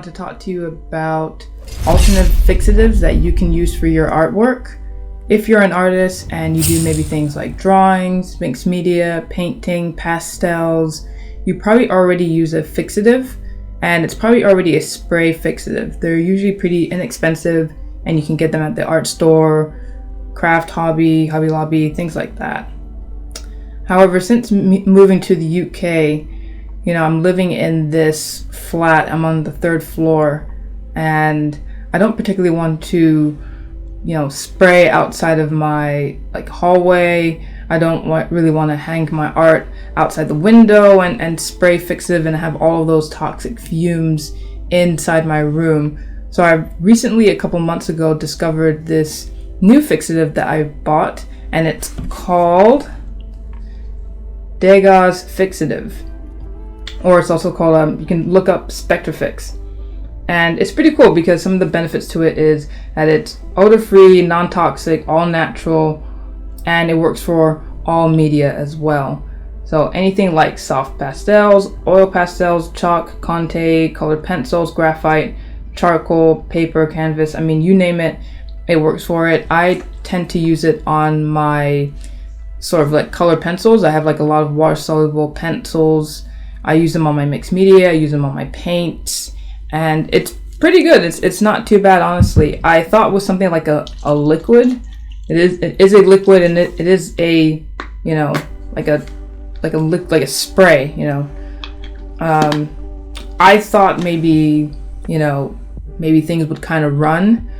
want to talk to you about alternative fixatives that you can use for your artwork. If you're an artist and you do maybe things like drawings, mixed media, painting, pastels, you probably already use a fixative, and it's probably already a spray fixative. They're usually pretty inexpensive and you can get them at the art store, craft hobby, Hobby Lobby, things like that. However, since moving to the UK, I'm living in this flat. I'm on the 3rd floor, and I don't particularly want to, spray outside of my hallway. I don't really want to hang my art outside the window and spray fixative and have all of those toxic fumes inside my room. So I recently, a couple months ago, discovered this new fixative that I bought, and it's called Degas Fixative. Or it's also called, you can look up Spectrafix. And it's pretty cool because some of the benefits to it is that it's odor-free, non-toxic, all natural, and it works for all media as well. So anything like soft pastels, oil pastels, chalk, Conte, colored pencils, graphite, charcoal, paper, canvas, you name it, it works for it. I tend to use it on my sort of colored pencils. I have a lot of water-soluble pencils. I use them on my mixed media, I use them on my paints, and it's pretty good. It's not too bad, honestly. I thought it was something like a liquid. It is a liquid, and it is a like a spray. I thought maybe things would kind of run,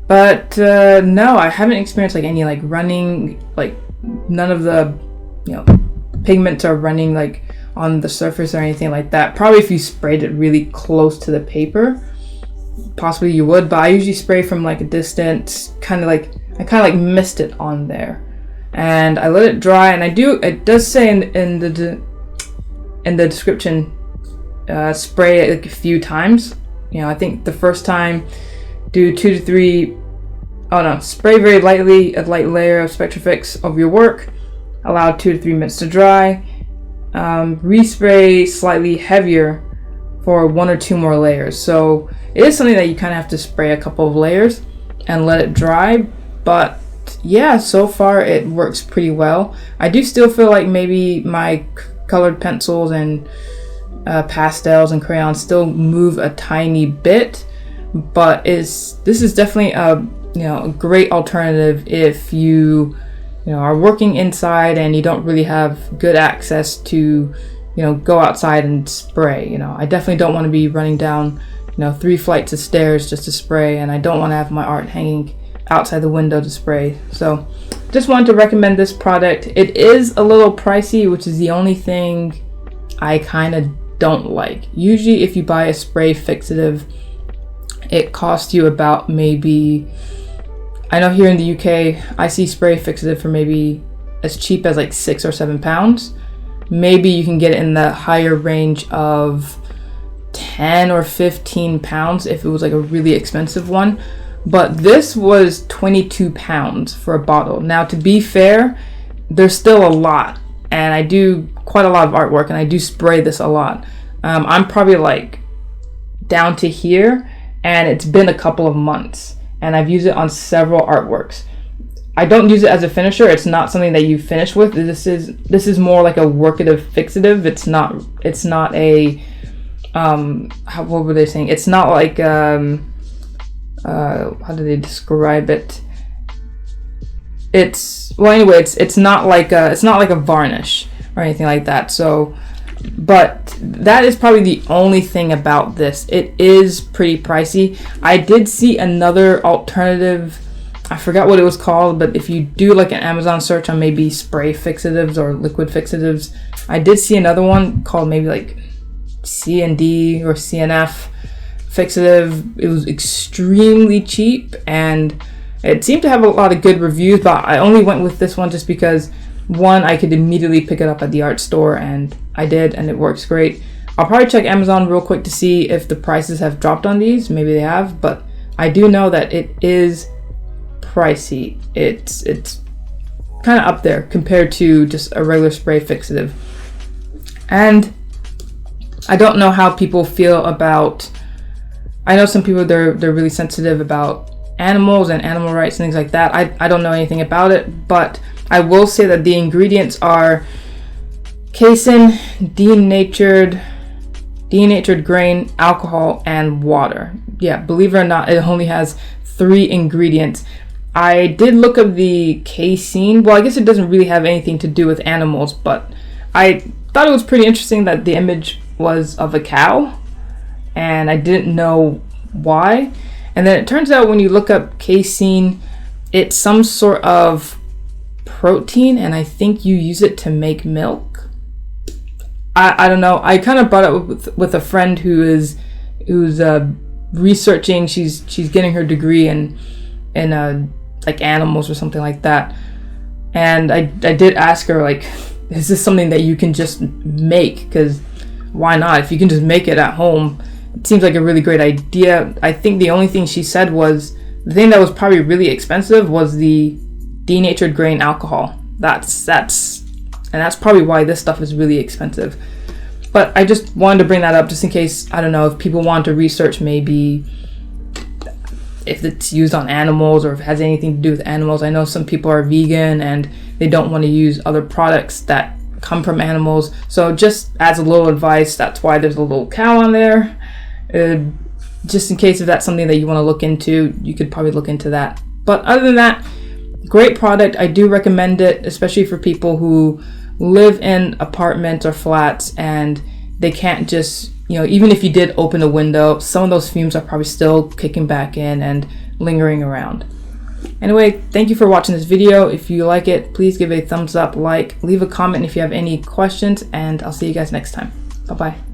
but no, I haven't experienced any running. None of the pigments are running on the surface or anything like that. Probably if you sprayed it really close to the paper, possibly you would, but I usually spray from a distance, I kind of mist it on there, and I let it dry. And it does say in the description, spray it a few times. I think the first time do 2 to 3, spray very lightly, a light layer of Spectrafix over your work, allow 2 to 3 minutes to dry. Respray slightly heavier for 1 or 2 more layers. So it is something that you kind of have to spray a couple of layers and let it dry. But yeah, so far it works pretty well. I do still feel like maybe my colored pencils and pastels and crayons still move a tiny bit, but this is definitely a great alternative if you are working inside and you don't really have good access to go outside and spray. I definitely don't want to be running down 3 flights of stairs just to spray, and I don't want to have my art hanging outside the window to spray. So just wanted to recommend this product. It is a little pricey, which is the only thing I kind of don't like. Usually if you buy a spray fixative, it costs you about maybe, I know here in the UK, I see spray fixative for maybe as cheap as £6 or £7. Maybe you can get it in the higher range of £10 or £15 if it was a really expensive one. But this was £22 for a bottle. Now, to be fair, there's still a lot, and I do quite a lot of artwork, and I do spray this a lot. I'm probably down to here, and it's been a couple of months, and I've used it on several artworks. I don't use it as a finisher. It's not something that you finish with. This is more like a workative fixative. It's not a what were they saying? It's not like how do they describe it? It's not like a varnish or anything like that. So, but that is probably the only thing about this. It is pretty pricey. I did see another alternative, I forgot what it was called, but if you do an Amazon search on maybe spray fixatives or liquid fixatives, I did see another one called maybe C&D or CNF fixative. It was extremely cheap, and it seemed to have a lot of good reviews, but I only went with this one just because, one, I could immediately pick it up at the art store, and I did, and it works great. I'll probably check Amazon real quick to see if the prices have dropped on these. Maybe they have, but I do know that it is pricey. It's kind of up there compared to just a regular spray fixative. And I don't know how people feel about I know some people, they're really sensitive about animals and animal rights and things like that. I don't know anything about it, but I will say that the ingredients are casein, denatured grain, alcohol, and water. Yeah, believe it or not, it only has 3 ingredients. I did look up the casein. Well, I guess it doesn't really have anything to do with animals, but I thought it was pretty interesting that the image was of a cow, and I didn't know why. And then it turns out when you look up casein, it's some sort of protein, and I think you use it to make milk. I don't know. I kind of brought it up with a friend who's researching. She's getting her degree in like animals or something like that. And I did ask her, like, is this something that you can just make? Because why not? If you can just make it at home, it seems like a really great idea. I think the only thing she said was the thing that was probably really expensive was the denatured grain alcohol. That's probably why this stuff is really expensive. But I just wanted to bring that up just in case, I don't know, if people want to research maybe if it's used on animals or if it has anything to do with animals. I know some people are vegan and they don't want to use other products that come from animals. So just as a little advice, that's why there's a little cow on there. Just in case if that's something that you want to look into, you could probably look into that. But other than that, great product. I do recommend it, especially for people who live in apartments or flats and they can't just, even if you did open a window, some of those fumes are probably still kicking back in and lingering around. Anyway, thank you for watching this video. If you like it, please give it a thumbs up, leave a comment if you have any questions, and I'll see you guys next time. Bye bye.